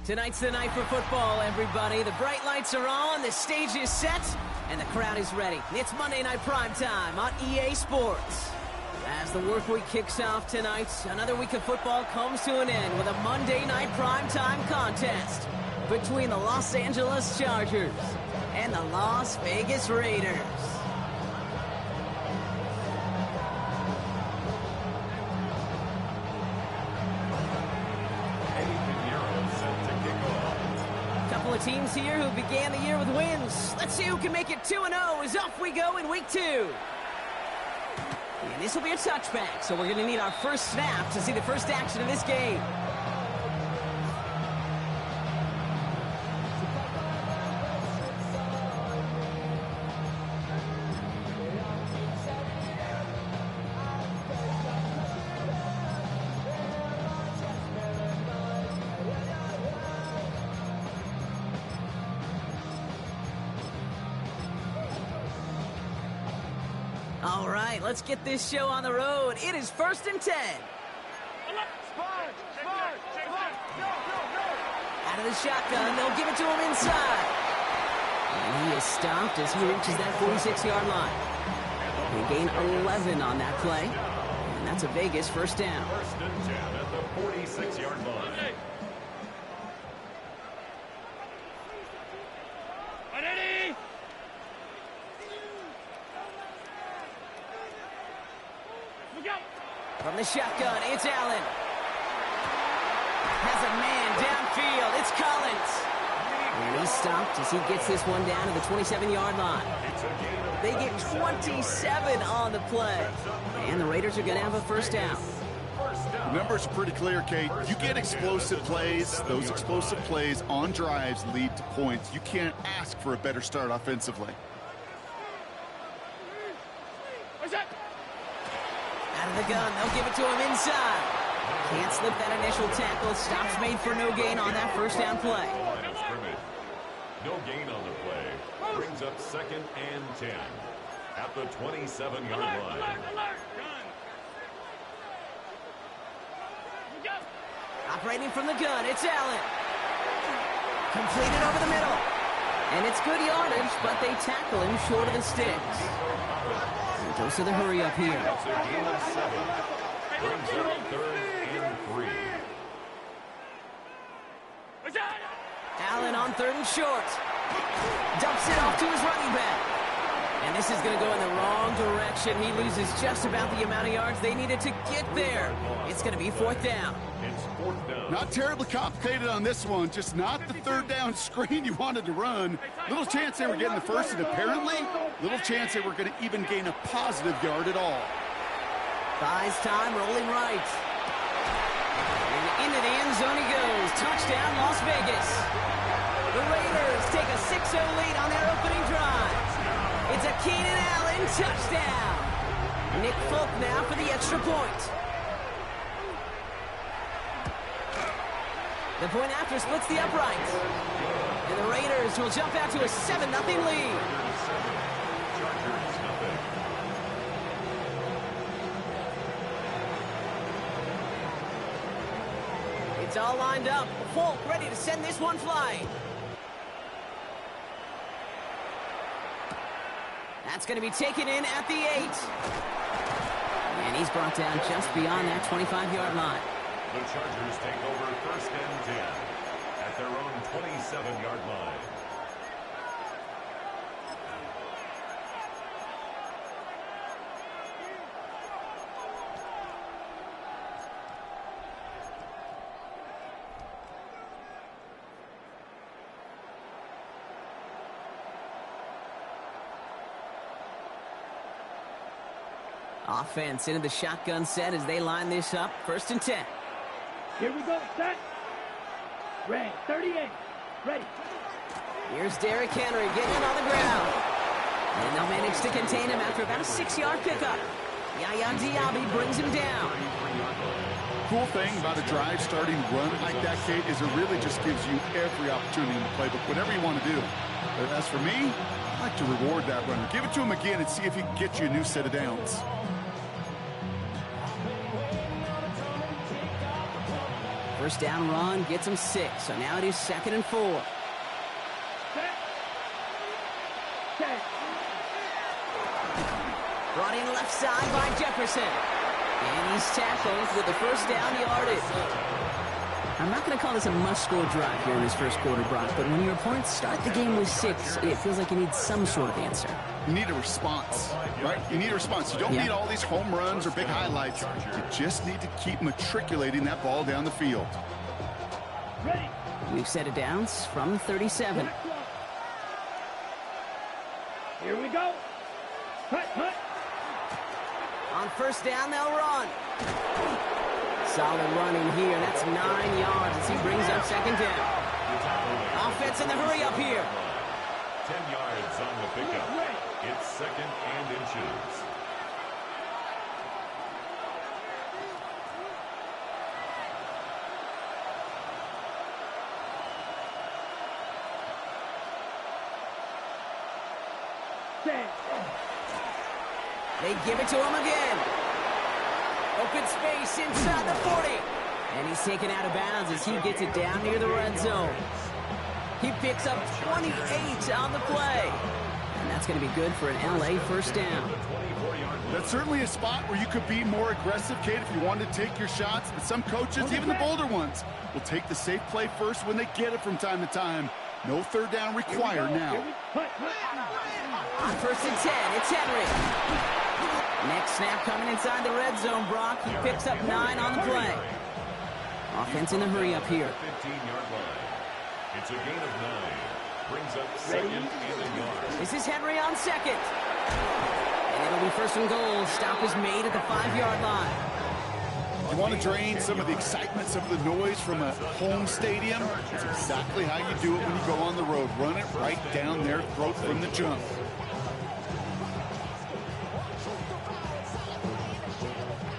Tonight's the night for football, everybody. The bright lights are on, the stage is set, and the crowd is ready. It's Monday Night Primetime on EA Sports. As the work week kicks off tonight, another week of football comes to an end with a Monday Night Primetime contest between the Los Angeles Chargers and the Las Vegas Raiders. Couple of teams here who began the year with wins. Let's see who can make it 2-0 as off we go in week 2. And this will be a touchback, so we're going to need our first snap to see the first action of this game. All right, let's get this show on the road. It is 1st and 10. Out of the shotgun, they'll give it to him inside. And he is stopped as he reaches that 46-yard line. They gain 11 on that play. And that's a Vegas first down. 1st and 10 at the 46-yard line. From the shotgun, it's Allen. Has a man downfield. It's Collins. And he's stopped as he gets this one down to the 27-yard line. They get 27 on the play. And the Raiders are going to have a first down. The numbers are pretty clear, Kate. You get explosive plays. Those explosive plays on drives lead to points. You can't ask for a better start offensively. Out of the gun, they'll give it to him inside. Can't slip that initial tackle. Stops made for no gain on that first down play. No gain on the play. Brings up 2nd and 10 at the 27-yard line. Operating from the gun, it's Allen. Completed over the middle. And it's good yardage, but they tackle him short of the sticks. Goes to the hurry up here. It's a gain of 7. Brings up 3rd and 3. Allen on 3rd and short. Dumps it off to his running back. And this is going to go in the wrong direction. He loses just about the amount of yards they needed to get there. It's going to be 4th down. It's 4th down. Not terribly complicated on this one. Just not the 3rd down screen you wanted to run. Little chance they were getting the first, and apparently little chance they were going to even gain a positive yard at all. Buys time, rolling right. And into the end zone he goes. Touchdown, Las Vegas. The Raiders take a 6-0 lead on their opening drive. It's a Keenan Allen touchdown. Nick Folk now for the extra point. The point after splits the uprights. And the Raiders will jump out to a 7-0 lead. It's all lined up. Folk ready to send this one flying. That's going to be taken in at the 8. And he's brought down just beyond that 25-yard line. The Chargers take over 1st and 10 at their own 27-yard line. Offense into the shotgun set as they line this up. 1st and 10. Here we go. Set. Ready. 38. Ready. Here's Derrick Henry getting on the ground. And they'll manage to contain him after about a 6-yard pickup. Yaya Diaby brings him down. Cool thing about a drive starting run like that, Kate, is it really just gives you every opportunity in the playbook, whatever you want to do. But as for me, I like to reward that runner. Give it to him again and see if he can get you a new set of downs. First down run gets him 6, so now it is 2nd and 4. Brought in left side by Jefferson. And he's tackled with the first down yardage. I'm not going to call this a must-score drive here in this first quarter, Brock, but when your opponents start the game with 6, it feels like you need some sort of answer. You need a response, right? You need a response. You don't need all these home runs or big highlights. You just need to keep matriculating that ball down the field. We've set it down from 37. Here we go. Hut, hut. On first down, they'll run. Solid running here. That's 9 yards as he brings up 2nd down. Offense in the hurry up here. 10 yards on the pickup. It's 2nd and inches. They give it to him again. Open space inside the 40. And he's taken out of bounds as he gets it down near the red zone. He picks up 28 on the play. And that's going to be good for an LA first down. That's certainly a spot where you could be more aggressive, Kate, if you wanted to take your shots. But some coaches, even the bolder ones, will take the safe play first when they get it from time to time. No third down required now. On first and 10, it's Henry. Next snap coming inside the red zone, Brock. He picks up 9 on the play. Offense in the hurry up here. 15-yard line. It's a gain of 9. Brings up 2nd and a yard. This is Henry on 2nd. And it'll be 1st and goal. Stop is made at the 5-yard line. You want to drain some of the excitement, some of the noise from a home stadium? It's exactly how you do it when you go on the road. Run it right down their throat from the jump.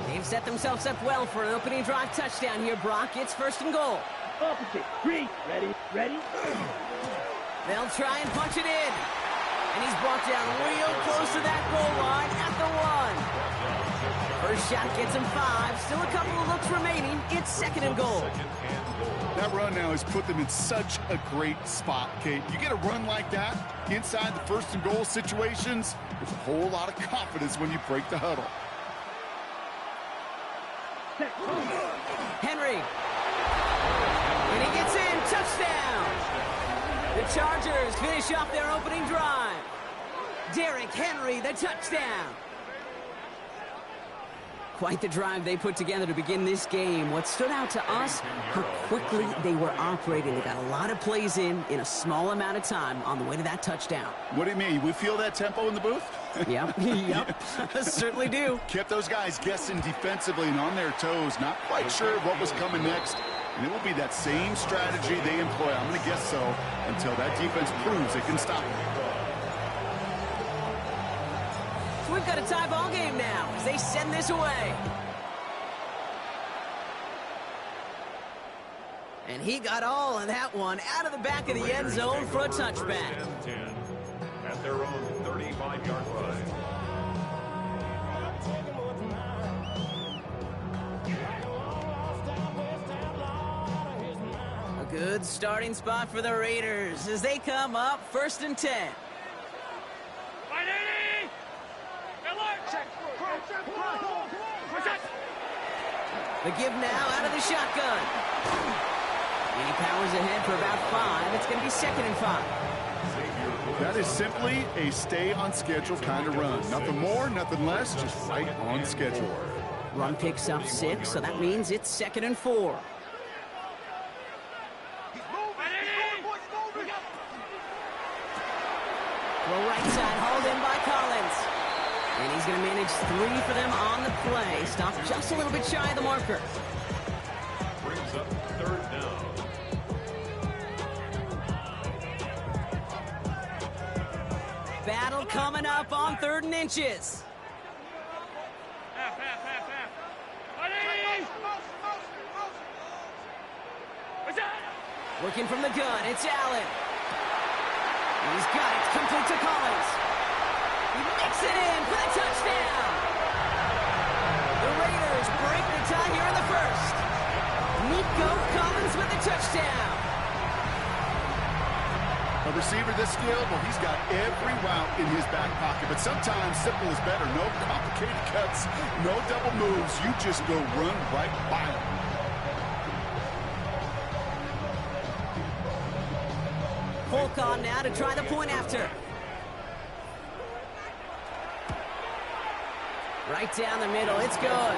They've set themselves up well for an opening drive touchdown here, Brock. It's 1st and goal. Opposite. 3. Ready. They'll try and punch it in. And he's brought down real close to that goal line at the 1. First shot gets him 5. Still a couple of looks remaining. It's 2nd and goal. That run now has put them in such a great spot, Kate. You get a run like that inside the 1st and goal situations, there's a whole lot of confidence when you break the huddle. Henry. And he gets in. Touchdown. The Chargers finish off their opening drive. Derrick Henry, the touchdown. Quite the drive they put together to begin this game. What stood out to us, how quickly they were operating. They got a lot of plays in a small amount of time on the way to that touchdown. What do you mean? We feel that tempo in the booth? Yep. Certainly do. Kept those guys guessing defensively and on their toes, not quite sure what was coming next. And it will be that same strategy they employ, I'm going to guess so, until that defense proves it can stop them. So we've got a tie ball game now as they send this away. And he got all of that one out of the back of the end zone for a touchback. At their own 35-yard line. A good starting spot for the Raiders as they come up 1st and 10. The give now out of the shotgun. And he powers ahead for about 5. It's going to be 2nd and 5. That is simply a stay on schedule kind of run. Nothing more, nothing less, just right on schedule. Run picks up 6, so that means it's 2nd and 4. Well, right side hauled in by Collins. And he's going to manage 3 for them on the play. Stop just a little bit shy of the marker. Brings up 3rd down. Battle coming up on 3rd and inches. Working from the gun, it's Allen. He's got it, complete to Collins. He makes it in for the touchdown. The Raiders break the tie here in the 1st. Nico Collins with the touchdown. A receiver this skilled, well, he's got every route in his back pocket. But sometimes simple is better. No complicated cuts, no double moves. You just go run right by him. Polk on now to try the point after. Right down the middle. It's good.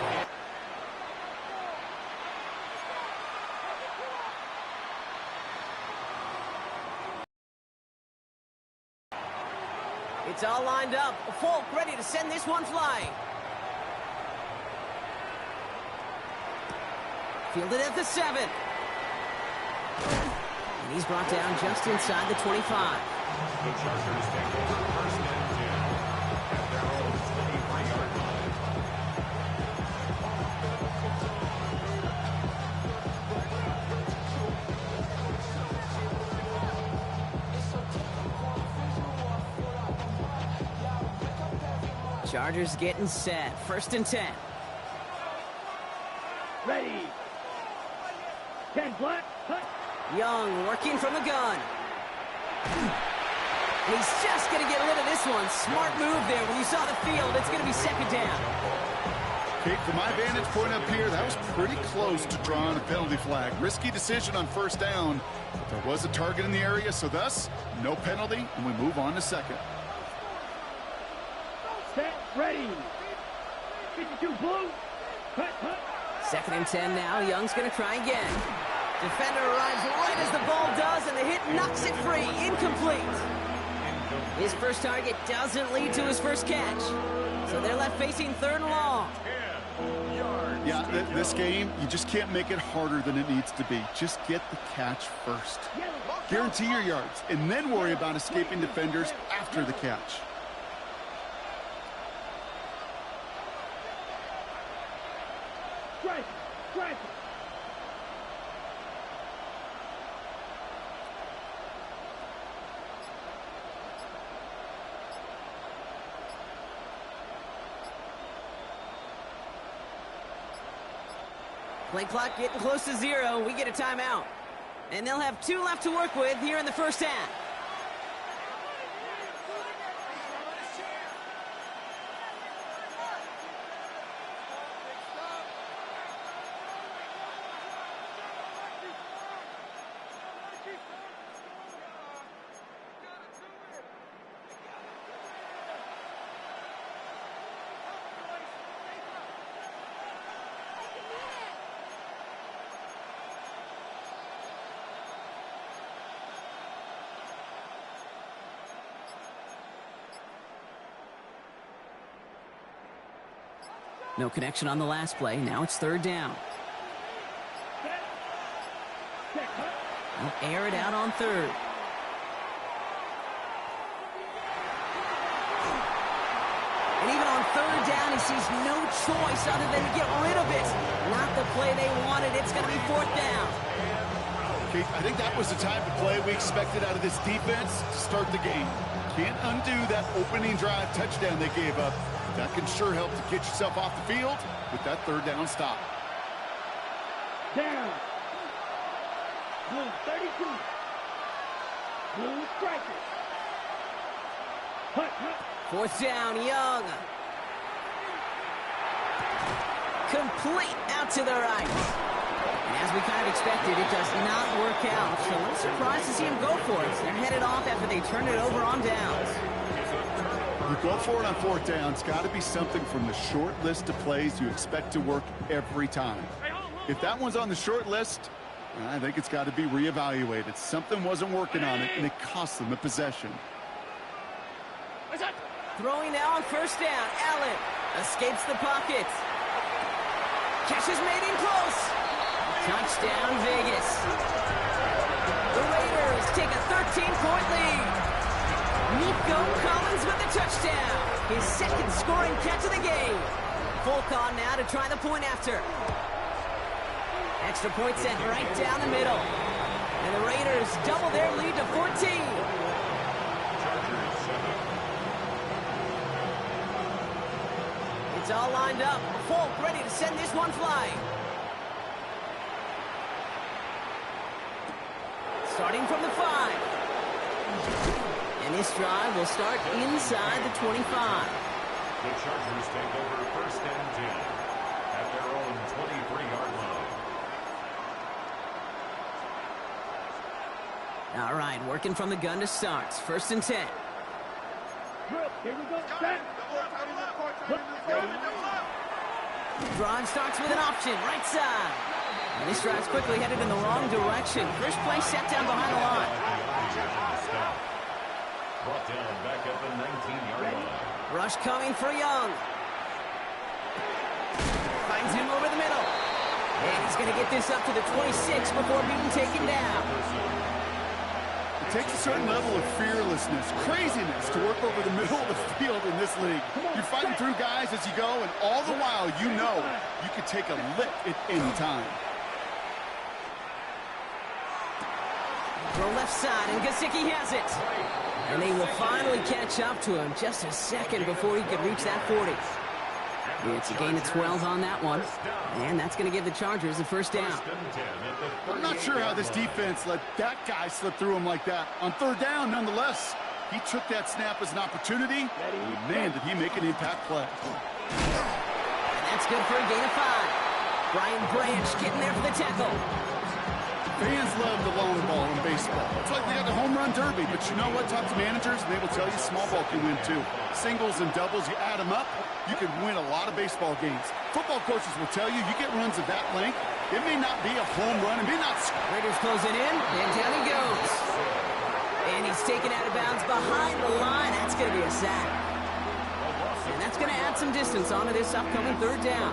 It's all lined up. Folk ready to send this one flying. Fielded at the 7. And he's brought down just inside the 25. The Chargers take over first and 10 at their own 23-yard line. Chargers getting set. First and 10. Ready. 10 flat. Hut. Young working from the gun. And he's just going to get rid of this one. Smart move there. When you saw the field, it's going to be second down. Kate, from my vantage point up here, that was pretty close to drawing a penalty flag. Risky decision on first down. But there was a target in the area, so thus, no penalty, and we move on to second. Set. Ready. 52 blue. Hut. Hut. Second and 10 now. Young's going to try again. Defender arrives right as the ball does, and the hit knocks it free. Incomplete. His first target doesn't lead to his first catch. So they're left facing third and long. Yeah, this game, you just can't make it harder than it needs to be. Just get the catch first. Guarantee your yards, and then worry about escaping defenders after the catch. Strike. Strike. Play clock getting close to 0. We get a timeout. And they'll have 2 left to work with here in the first half. No connection on the last play. Now it's third down. They'll air it out on third. And even on third down, he sees no choice other than to get rid of it. Not the play they wanted. It's going to be fourth down. Okay, I think that was the type of play we expected out of this defense to start the game. Can't undo that opening drive touchdown they gave up. That can sure help to get yourself off the field with that third down stop. Down. Blue 32. Blue striker. Hut. Hut. Fourth down, Young. Complete out to the right. And as we kind of expected, it does not work out. So a little surprised to see him go for it. They're headed off after they turn it over on downs. You go for it on fourth down. It's got to be something from the short list of plays you expect to work every time. If that one's on the short list, I think it's got to be reevaluated. Something wasn't working on it, and it cost them the possession. Throwing now on first down. Allen escapes the pocket. Catch is made in close. Touchdown, Vegas. The Raiders take a 13-point lead. Nico Collins with the touchdown. His second scoring catch of the game. Folk on now to try the point after. Extra point set right down the middle. And the Raiders double their lead to 14. It's all lined up. Folk ready to send this one flying. from the 5. And this drive will start inside the 25. The Chargers take over first and 10 at their own 23-yard line. All right, working from the gun to start. First and 10. Here we go. Set. Drive starts with an option, right side. And this drive's quickly headed in the wrong direction. First play set down behind the line. Brought down back at the 19-yard line. Rush coming for Young. Finds him over the middle. And he's going to get this up to the 26 before being taken down. It takes a certain level of fearlessness, craziness to work over the middle of the field in this league. You're fighting through guys as you go, and all the while you know you can take a lick at any time. Throw left side, and Gesicki has it. And they will finally catch up to him just a second before he could reach that 40. It's a gain of 12 on that one. And that's going to give the Chargers a first down. I'm not sure how this defense let that guy slip through him like that. On third down, nonetheless, he took that snap as an opportunity. And man, did he make an impact play. And that's good for a gain of 5. Brian Branch getting there for the tackle. Fans love the long ball in baseball. It's like they got the home run derby, but you know what? Talk to managers, and they will tell you small ball can win too. Singles and doubles, you add them up, you can win a lot of baseball games. Football coaches will tell you, you get runs of that length, it may not be a home run, it may not... Raiders closing in, and down he goes. And he's taken out of bounds behind the line. That's going to be a sack. And that's going to add some distance onto this upcoming third down.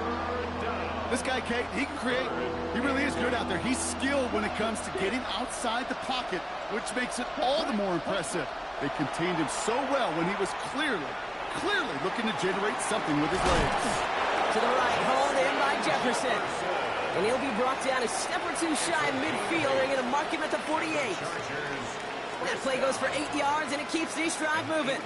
This guy, Kate, he can create. He really is good out there. He's skilled when it comes to getting outside the pocket, which makes it all the more impressive. They contained him so well when he was clearly looking to generate something with his legs. To the right, hauled in by Jefferson. And he'll be brought down a step or two shy of midfield. They're going to mark him at the 48. That play goes for 8 yards, and it keeps this drive moving.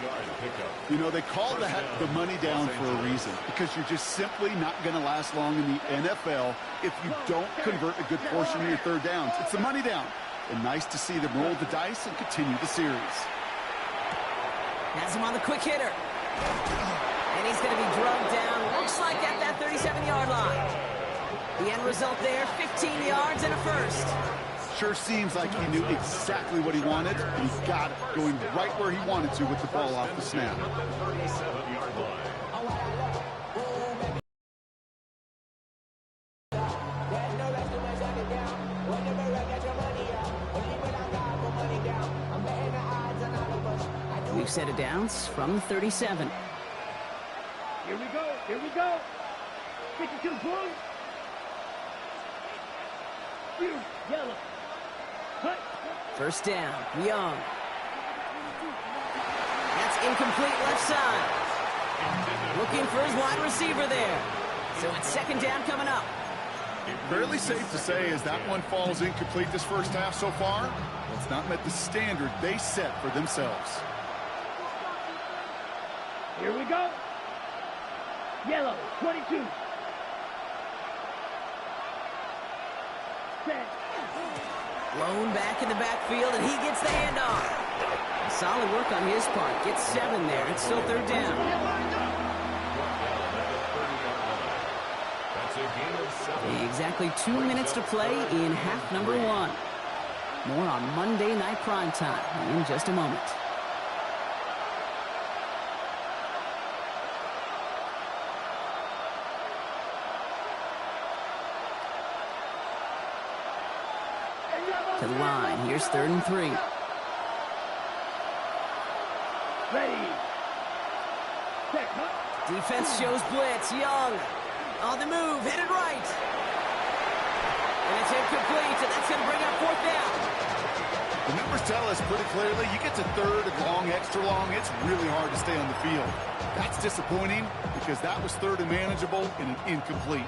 You know, they call the money down for a reason, because you're just simply not going to last long in the NFL if you don't convert a good portion of your third downs. It's the money down. And nice to see them roll the dice and continue the series. Has him on the quick hitter. And he's going to be drugged down, looks like at that 37-yard line. The end result there, 15 yards and a first. Sure seems like he knew exactly what he wanted, and he got it, going right where he wanted to with the ball off the snap. We've set it downs from 37. Here we go. Here we go. 52 blue. Blue, yellow. Cut. First down, Young. That's incomplete left side. Looking for his wide receiver there. So it's second down coming up. Fairly safe to say as that one falls incomplete this first half so far, it's not met the standard they set for themselves. Here we go. Yellow, 22. Set. Blown back in the backfield, and he gets the handoff. Solid work on his part. Gets 7 there. It's still third down. Exactly 2 minutes to play in half number 1. More on Monday Night Primetime in just a moment. To the line. Here's 3rd and 3. Ready. Set. Cut. Defense shows blitz. Young on the move, headed right. And it's incomplete, and that's going to bring up 4th down. The numbers tell us pretty clearly, you get to 3rd and long, extra long, it's really hard to stay on the field. That's disappointing because that was 3rd and manageable and an incomplete.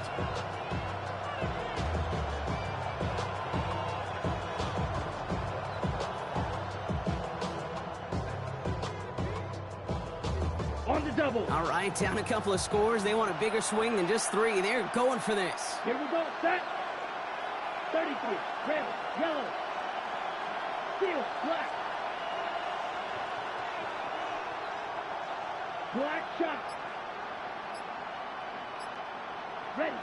All right, down a couple of scores. They want a bigger swing than just 3. They're going for this. Here we go. Set. 33. Red. Yellow. Steal. Black. Black shot. Ready.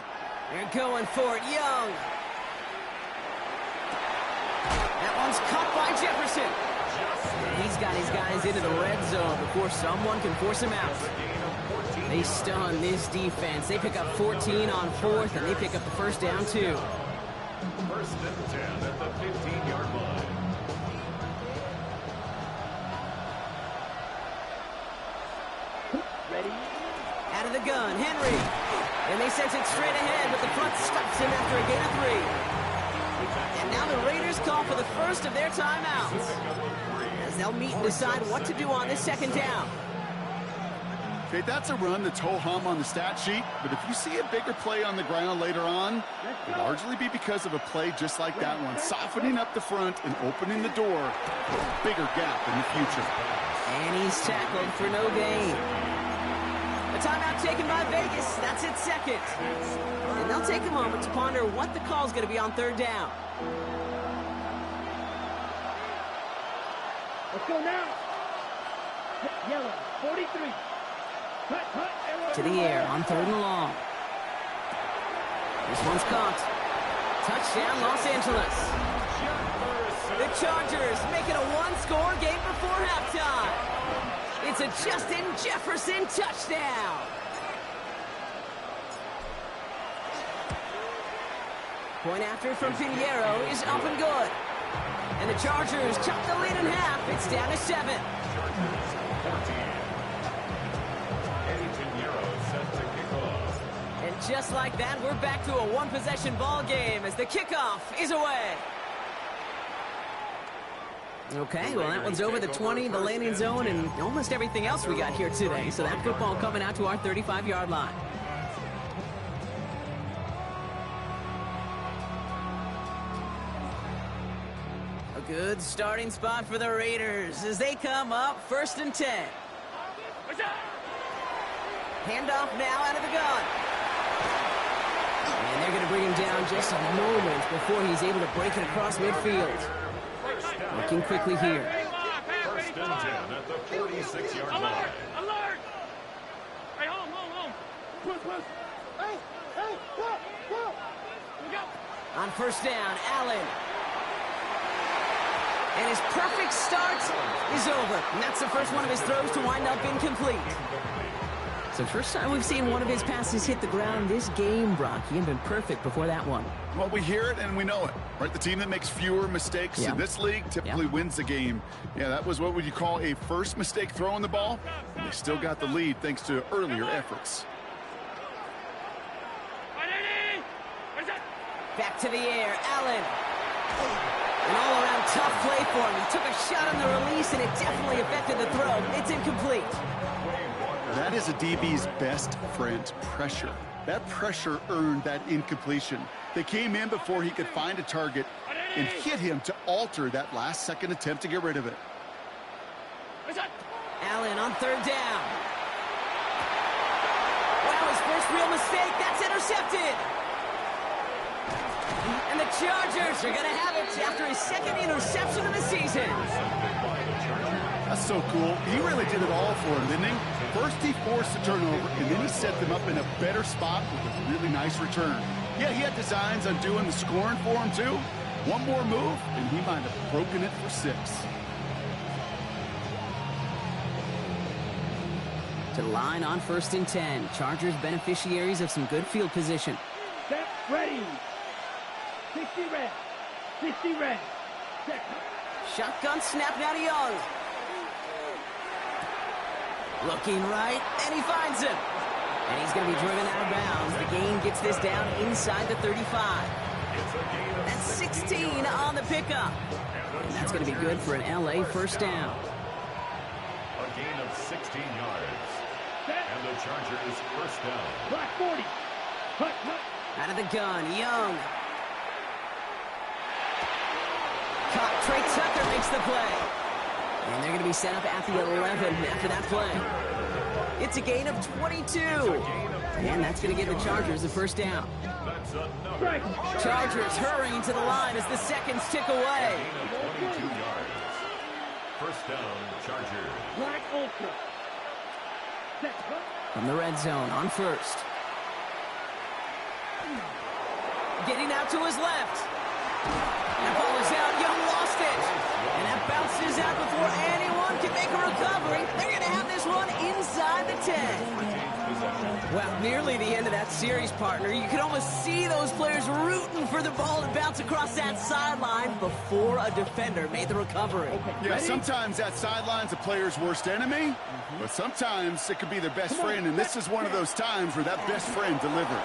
They're going for it, Young. That one's caught by Jefferson. He's got his guys into the red zone before someone can force him out. They stun this defense. They pick up 14 on fourth, and they pick up the first down, too. First and 10 at the 15-yard line. Ready. Out of the gun, Henry. And they sent it straight ahead, but the front stops him after a gain of 3. And now the Raiders call for the first of their timeouts, as they'll meet and decide what to do on this second down. Okay, that's a run that's ho-hum on the stat sheet, but if you see a bigger play on the ground later on, it'll largely be because of a play just like that one, softening up the front and opening the door for a bigger gap in the future. And he's tackled for no gain. A timeout taken by Vegas. That's its second. And they'll take a moment to ponder what the call's going to be on third down. Let's go now. Yellow. 43. To the air on third and long. This one's caught. Touchdown, Los Angeles. The Chargers make it a one-score game before halftime. It's a Justin Jefferson touchdown. Point after from Pinheiro is up and good. And the Chargers chop the lead in half. It's down to 7. And just like that, we're back to a one-possession ball game as the kickoff is away. Okay, well, that one's over the 20, the landing zone, and almost everything else we got here today. So that football coming out to our 35-yard line. A good starting spot for the Raiders as they come up first and 10. Handoff now out of the gun. And they're going to bring him down just a moment before he's able to break it across midfield. Looking quickly here. First and 10 at the 46-yard line. Alert! Hey, home. Push. Hey, go. On first down, Allen. And his perfect start is over. And that's the first one of his throws to wind up incomplete. So first time we've seen one of his passes hit the ground this game, Brock. He had been perfect before that one. Well, we hear it and we know it, right? The team that makes fewer mistakes in this league typically wins the game. Yeah, that was what would you call a first mistake throwing the ball. And they still got the lead thanks to earlier efforts. Back to the air, Allen. An all-around tough play for him. He took a shot on the release, and it definitely affected the throw. It's incomplete. That is a DB's best friend, pressure. That pressure earned that incompletion. They came in before he could find a target and hit him to alter that last-second attempt to get rid of it. Allen on third down. Wow, his first real mistake. That's intercepted. And the Chargers are going to have it after his second interception of the season. That's so cool. He really did it all for him, didn't he? First he forced the turnover, and then he set them up in a better spot with a really nice return. Yeah, he had designs on doing the scoring for him, too. One more move, and he might have broken it for 6. To the line on first and 10. Chargers beneficiaries of some good field position. Set, ready. 60 red. 60 red. Set. Shotgun snap now to Young. Looking right, and he finds him. And he's going to be driven out of bounds. The gain gets this down inside the 35. That's 16 on the pickup. And that's going to be good for an LA first down. A gain of 16 yards. And the Chargers first down. Black 40. Cut. Out of the gun, Young. Caught. Trey Tucker makes the play. And they're going to be set up at the 11 after that play. It's a gain of 22. And that's going to give the Chargers the first down. Chargers hurrying to the line as the seconds tick away. 22 yards. first down, Chargers. Black Ultra. Set. From the red zone on first. Getting out to his left. That ball is out. Young lost it. And that bounces out before anyone can make a recovery. They're going to have this one inside the 10. Well, nearly the end of that series, partner. You can almost see those players rooting for the ball to bounce across that sideline before a defender made the recovery. Yeah, sometimes that sideline's a player's worst enemy, but sometimes it could be their best friend, and this is one of those times where that best friend delivered.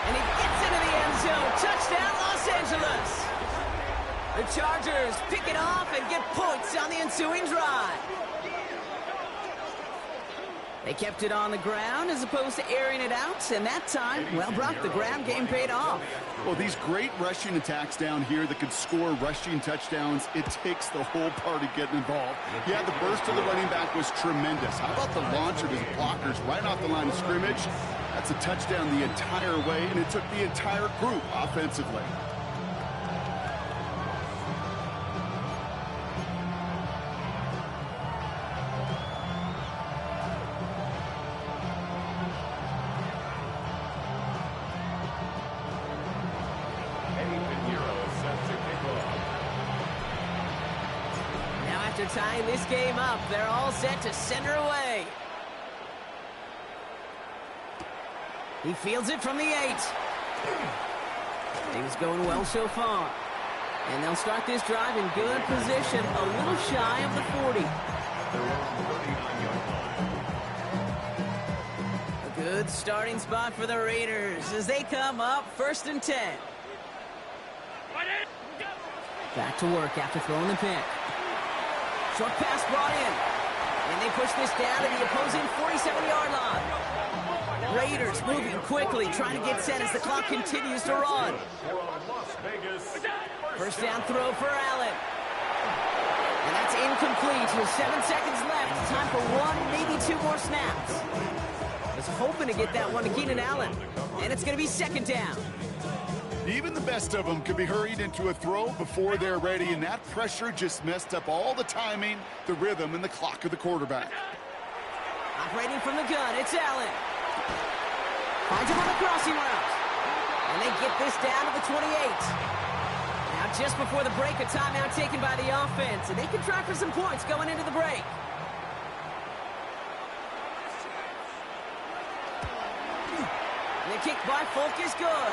And he gets into the end zone. Touchdown, Los Angeles. The Chargers pick it off and get points on the ensuing drive. They kept it on the ground as opposed to airing it out, and that time, well, Brock, the ground game paid off. Well, these great rushing attacks down here that could score rushing touchdowns, it takes the whole party getting involved. Yeah, the burst of the running back was tremendous. How about the launch of his blockers right off the line of scrimmage? That's a touchdown the entire way, and it took the entire group offensively. After tying this game up, they're all set to send her away. He fields it from the 8. Things going well so far. And they'll start this drive in good position, a little shy of the 40. A good starting spot for the Raiders as they come up 1st and 10. Back to work after throwing the pick. Short pass brought in. And they push this down to the opposing 47-yard line. Raiders moving quickly, trying to get set as the clock continues to run. First down throw for Allen. And that's incomplete with 7 seconds left. Time for one, maybe 2 more snaps. Was hoping to get that one to Keenan Allen. And it's going to be 2nd down. Even the best of them could be hurried into a throw before they're ready, and that pressure just messed up all the timing, the rhythm, and the clock of the quarterback. Operating from the gun, it's Allen. Finds him on the crossing route. And they get this down to the 28. Now just before the break, a timeout taken by the offense, and they can try for some points going into the break. The kick by Folk is good.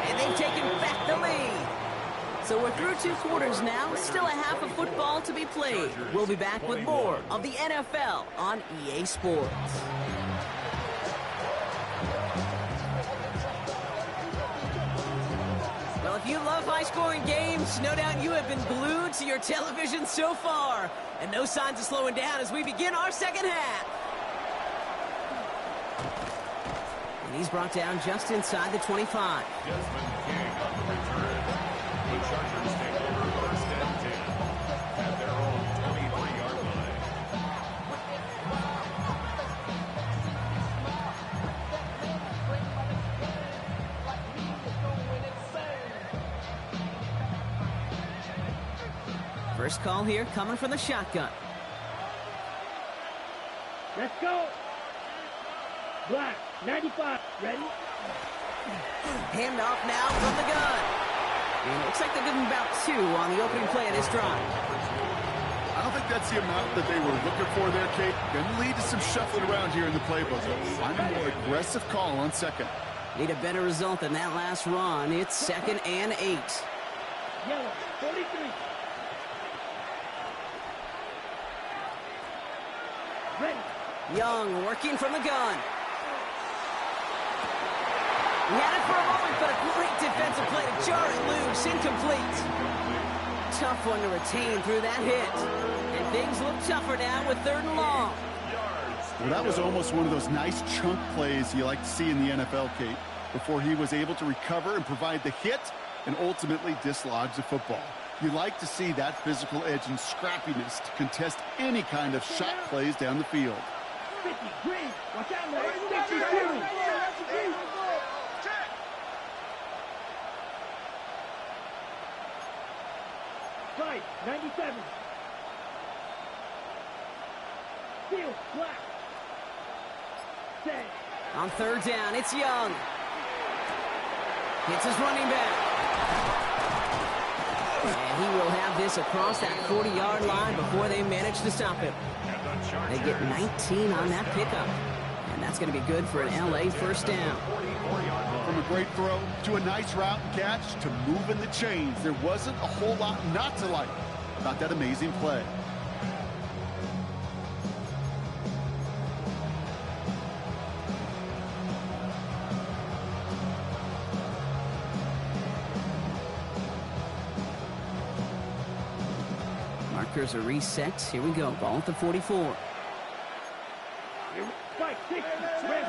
And they've taken back the lead. So we're through 2 quarters now. Still a half of football to be played. We'll be back with more of the NFL on EA Sports. Well, if you love high-scoring games, no doubt you have been glued to your television so far. And no signs of slowing down as we begin our second half. He's brought down just inside the 25. Desmond King on the return. The Chargers take over 1st and 10 at their own 23-yard line. First call here coming from the shotgun. Let's go. Black, 95, ready? Hand off now from the gun. And it looks like they're giving about 2 on the opening play of this drive. I don't think that's the amount that they were looking for there, Kate. Going to lead to some shuffling around here in the playbook. Find a more aggressive call on 2nd. Need a better result than that last run. It's 2nd and 8. Yellow, 43. Ready. Young working from the gun. He had it for a moment, but a great defensive play to jar it loose. Incomplete. Tough one to retain through that hit. And things look tougher now with 3rd and long. Well, that was almost one of those nice chunk plays you like to see in the NFL, Kate, before he was able to recover and provide the hit and ultimately dislodge the football. You like to see that physical edge and scrappiness to contest any kind of shot plays down the field. 50, green, watch out, man. 52. Right, 97. Steal. Black. Set. On third down, it's Young. Hits his running back. And he will have this across that 40-yard line before they manage to stop him. They get 19 on that pickup. And that's going to be good for an LA first down. From a great throw to a nice route and catch to moving the chains, there wasn't a whole lot not to like about that amazing play. Markers are reset. Here we go. Ball at the 44. Fight. 60. Red.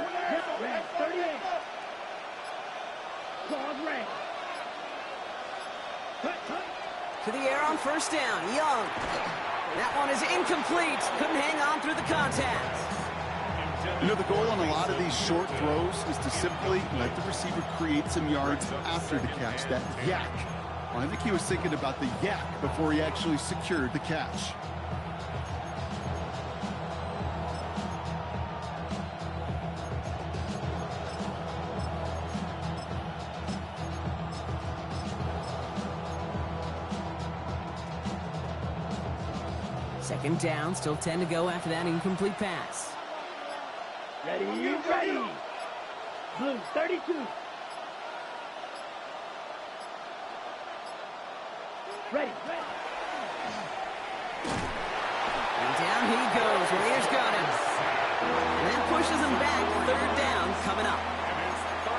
38. Claws red. To the air on first down. Young. That one is incomplete. Couldn't hang on through the contact. You know, the goal on a lot of these short throws is to simply let the receiver create some yards after the catch, that yak. Well, I think he was thinking about the yak before he actually secured the catch. Second down, still 10 to go after that incomplete pass. Ready. Blue, 32. Ready. And down he goes. Raiders got him. And that pushes him back. Third down coming up.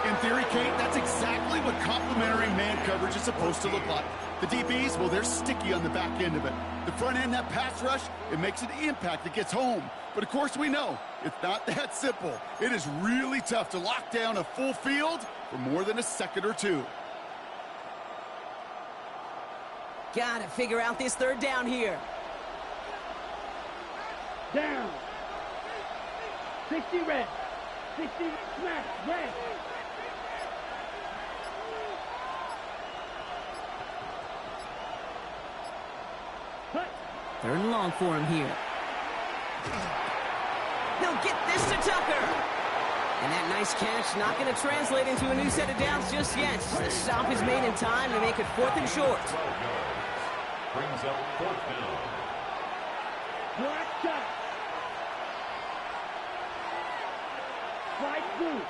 In theory, Kate, that's exactly what complementary man coverage is supposed to look like. The DBs, well, they're sticky on the back end of it. The front end, that pass rush, it makes an impact. It gets home. But, of course, we know it's not that simple. It is really tough to lock down a full field for more than a second or two. Got to figure out this third down here. Down. 60 red. 60 smash. Red. Third and long for him here. He'll get this to Tucker. And that nice catch not going to translate into a new set of downs just yet. The stop is made in time to make it fourth and short. Brings up fourth down. Black shot. Slide blue.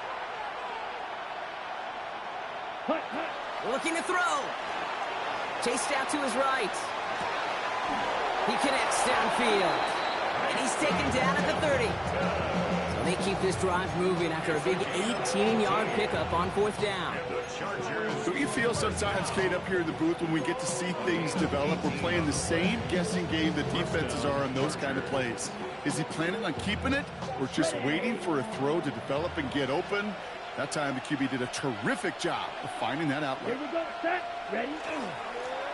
Looking to throw. Chased out to his right. He connects downfield. And he's taken down at the 30. So they keep this drive moving after a big 18-yard pickup on fourth down. Don't you feel sometimes, Kate, up here in the booth when we get to see things develop, we're playing the same guessing game that defenses are on those kind of plays? Is he planning on keeping it or just waiting for a throw to develop and get open? That time the QB did a terrific job of finding that outlet. Here we go. Set. Ready.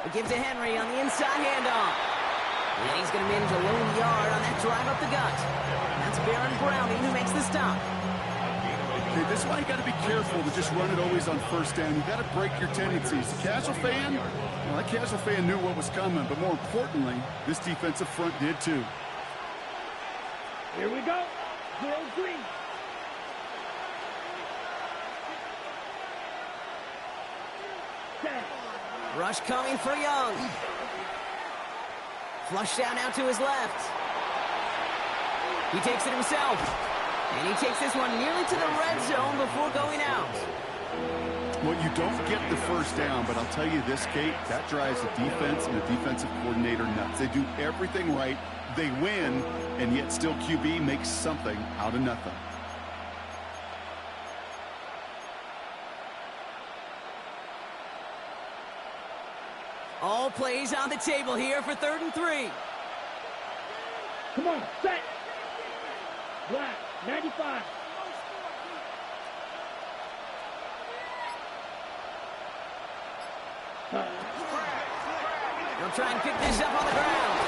We give to Henry on the inside handoff. And he's going to manage a lone yard on that drive up the gut. That's Baron Browning who makes the stop. Okay, this is why you got to be careful to just run it always on first down. You got to break your tendencies. The casual fan, well, that casual fan knew what was coming, but more importantly, this defensive front did too. Here we go. 0-3. Set. Rush coming for Young. Flush down out to his left. He takes it himself. And he takes this one nearly to the red zone before going out. Well, you don't get the first down, but I'll tell you this, Kate, that drives the defense and the defensive coordinator nuts. They do everything right. They win, and yet still QB makes something out of nothing. All plays on the table here for 3rd and 3. Come on, set. Black, 95. They'll try and pick this up on the ground.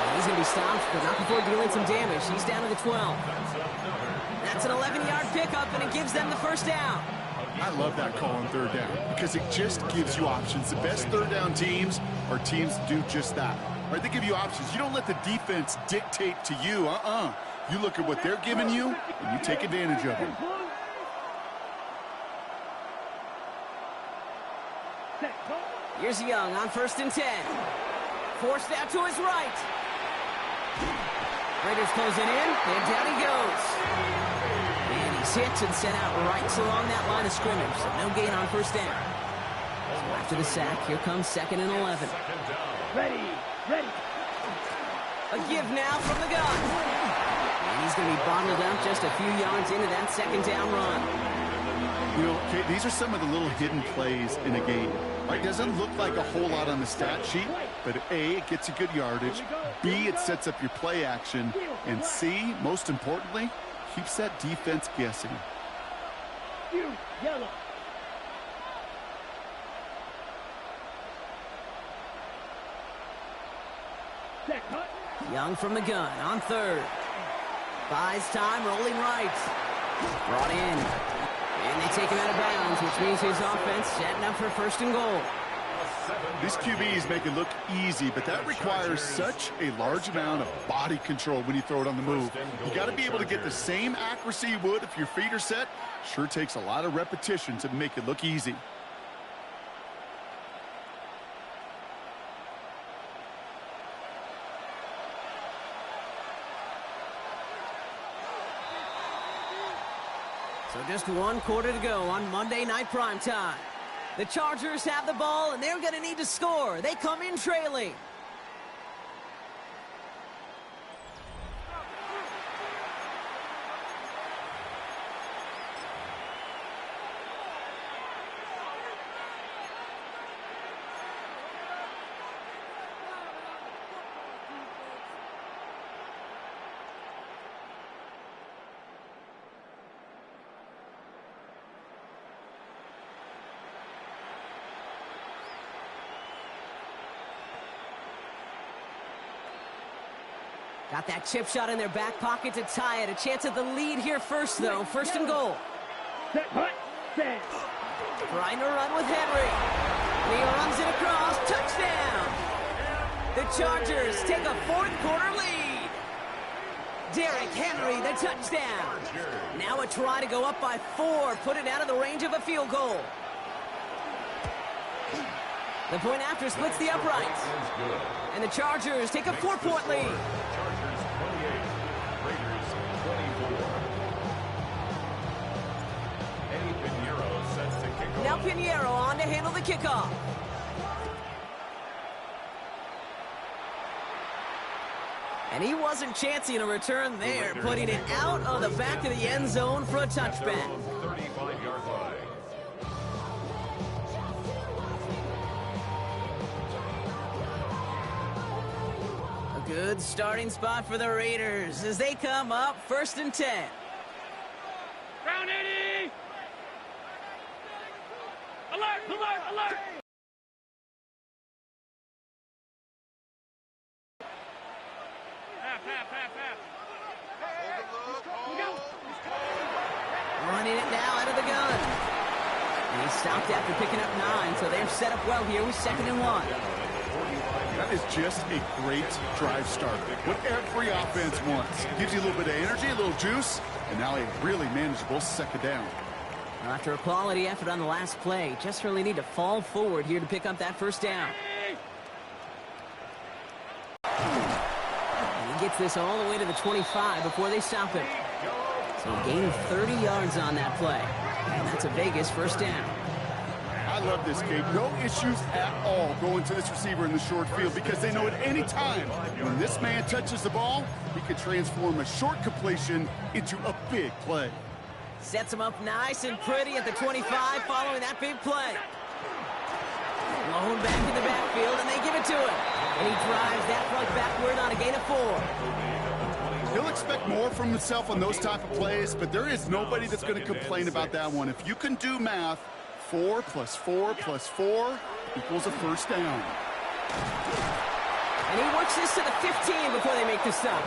And he's going to be stopped, but not before dealing some damage. He's down to the 12. That's an 11-yard pickup, and it gives them the first down. I love that call on 3rd down because it just gives you options. The best 3rd down teams are teams that do just that. Right? They give you options. You don't let the defense dictate to you. You look at what they're giving you, and you take advantage of them. Here's Young on 1st and 10. Forced out to his right. Raiders closing in, and down he goes. And he's hit and sent out right along that line of scrimmage, so no gain on 1st down. So after the sack, here comes 2nd and 11. Ready. A give now from the gun. And he's going to be bottled up just a few yards into that 2nd down run. You know, okay, these are some of the little hidden plays in a game. Right? Doesn't look like a whole lot on the stat sheet, but A, it gets you good yardage. B, it sets up your play action. And C, most importantly, keeps that defense guessing. Yellow. Young from the gun on 3rd. Buys time, rolling right. Brought in. And they take him out of bounds, which means his offense setting up for 1st and goal. These QBs make it look easy, but that requires such a large amount of body control when you throw it on the move. You got to be able to get the same accuracy you would if your feet are set. Sure takes a lot of repetition to make it look easy. So just 1 quarter to go on Monday Night Primetime. The Chargers have the ball, and they're going to need to score. They come in trailing. Got that chip shot in their back pocket to tie it. A chance at the lead here first, though. 1st and goal. Set. Trying to run with Henry. He runs it across. Touchdown! The Chargers take a 4th quarter lead. Derrick Henry, the touchdown. Now a try to go up by 4. Put it out of the range of a field goal. The point after splits the uprights. And the Chargers take a 4-point lead. Chargers 28, Raiders 24. Eddie Pinheiro sets the kickoff. Now Pinheiro on to handle the kickoff. And he wasn't chancing a return there, putting it out of the back of the end zone for a touchback. 35-yard line. Good starting spot for the Raiders as they come up 1st and 10. Round 80! Alert! Half. Running it now out of the gun. And he stopped after picking up 9, so they're set up well here with 2nd and 1. That is just a great drive start. What every offense wants. Gives you a little bit of energy, a little juice, and now a really manageable 2nd down. After a quality effort on the last play, just really need to fall forward here to pick up that 1st down. And he gets this all the way to the 25 before they stop him. So he gained 30 yards on that play. And that's a Vegas 1st down. I love this, Gabe. No issues at all going to this receiver in the short field because they know at any time when this man touches the ball, he can transform a short completion into a big play. Sets him up nice and pretty at the 25 following that big play. Blown back in the backfield, and they give it to him. And he drives that plug backward on a gain of 4. He'll expect more from himself on those type of plays, but there is nobody that's going to complain about that one. If you can do math, 4 + 4 + 4 equals a 1st down. And he works this to the 15 before they make the stop.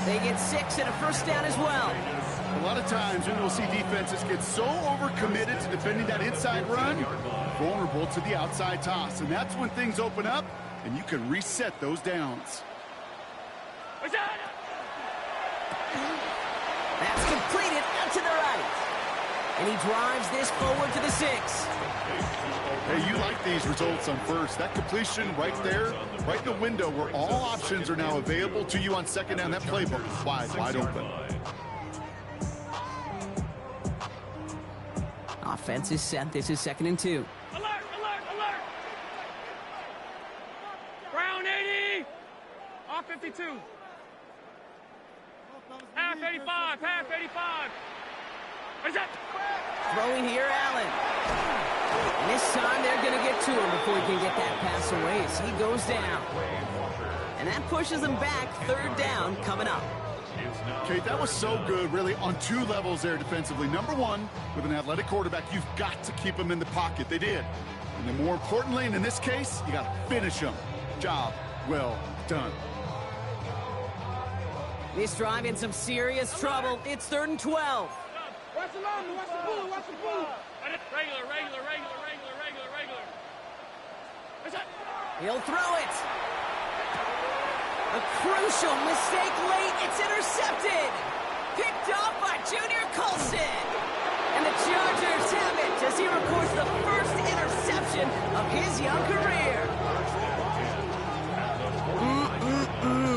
They get 6 and a 1st down as well. A lot of times when we'll see defenses get so overcommitted to defending that inside run, vulnerable to the outside toss. And that's when things open up and you can reset those downs. That's completed out to the right. And he drives this forward to the 6. Hey, you like these results on first. That completion right there, right in the window where all options are now available to you on second down. That playbook is wide open. Offense is set. This is 2nd and 2. Alert, alert, alert! Brown 80! Off 52. Half 85, half 85. What is that? Throwing here, Allen. And this time they're going to get to him before he can get that pass away as he goes down. And that pushes him back. 3rd down coming up. Kate, that was so good, really, on 2 levels there defensively. Number 1, with an athletic quarterback, you've got to keep him in the pocket. They did. And then more importantly, and in this case, you got to finish him. Job well done. This drive in some serious trouble. It's 3rd and 12. Watch the line, watch the bull, watch the bull. Regular. What's that? He'll throw it. A crucial mistake late. It's intercepted. Picked off by Junior Colson. And the Chargers have it as he records the first interception of his young career.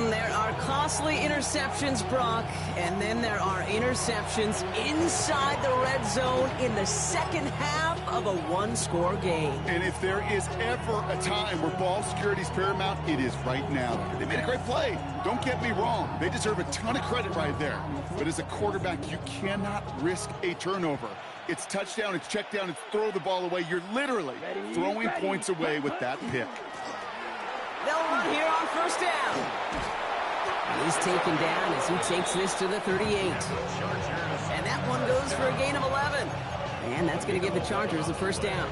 There are costly interceptions, Brock, and then there are interceptions inside the red zone in the second half of a 1-score game. And if there is ever a time where ball security is paramount, it is right now. They made a great play. Don't get me wrong. They deserve a ton of credit right there. But as a quarterback, you cannot risk a turnover. It's touchdown, it's check down, it's throw the ball away. You're literally throwing points away with that pick. They'll run here on 1st down. He's taken down as he takes this to the 38. And that one goes for a gain of 11. And that's going to give the Chargers a 1st down.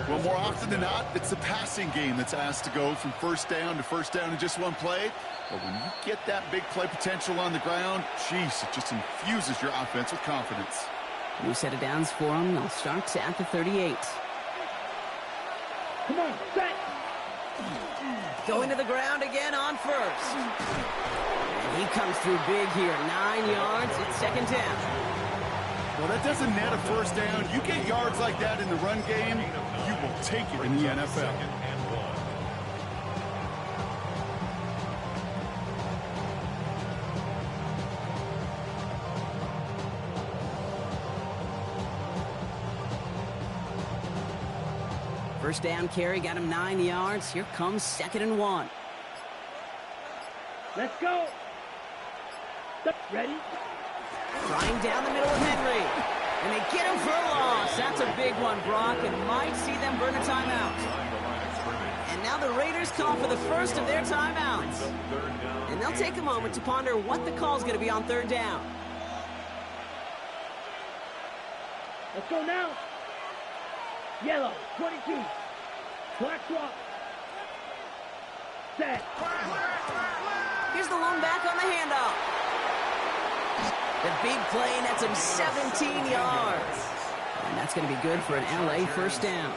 Well, more often than not, it's the passing game that's asked to go from 1st down to 1st down in just one play. But when you get that big play potential on the ground, geez, it just infuses your offense with confidence. New set of downs for him. They'll start at the 38. Come on, set. Going to the ground again on 1st. And he comes through big here. 9 yards. It's 2nd down. Well, that doesn't net a 1st down. You get yards like that in the run game, you will take it in the NFL. First down carry got him 9 yards. Here comes 2nd and 1. Let's go. Ready? Flying down the middle of Henry. And they get him for a loss. That's a big one, Brock, and might see them burn a timeout. And now the Raiders call for the first of their timeouts. And they'll take a moment to ponder what the call is going to be on 3rd down. Let's go now. Yellow, 22. Black swap. Set. Here's the lone back on the handoff. The big play nets him 17 yards. And that's going to be good for an LA 1st down.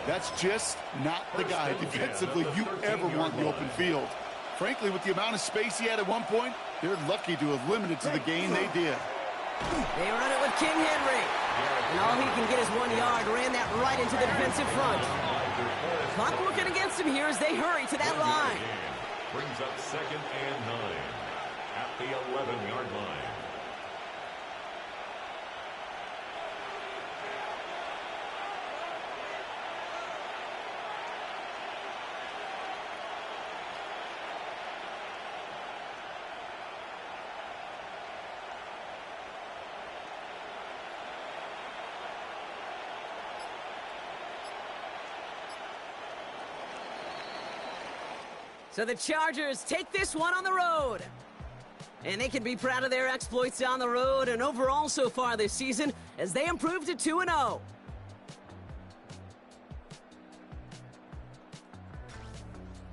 That's just not the guy defensively you ever want in the open field. Frankly, with the amount of space he had at one point, they're lucky to have limited to the gain they did. They run it with King Henry. And all he can get is 1 yard. Ran that right into the defensive front. Clock working against him here as they hurry to that line. Brings up 2nd and 9 at the 11-yard line. So the Chargers take this one on the road. And they can be proud of their exploits on the road and overall so far this season as they improve to 2-0.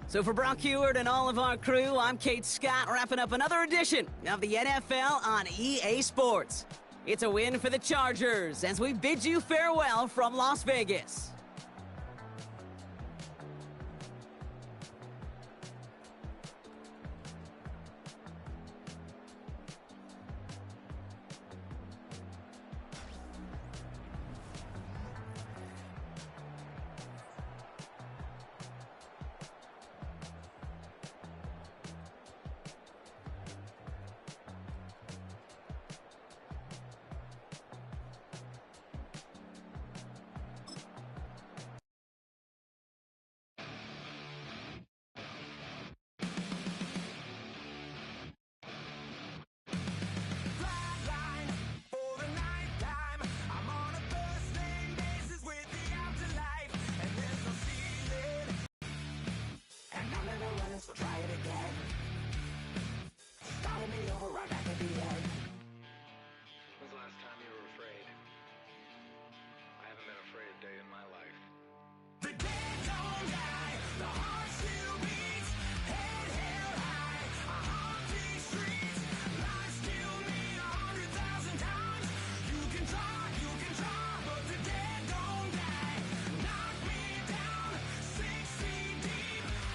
So for Brock Huard and all of our crew, I'm Kate Scott, wrapping up another edition of the NFL on EA Sports. It's a win for the Chargers as we bid you farewell from Las Vegas.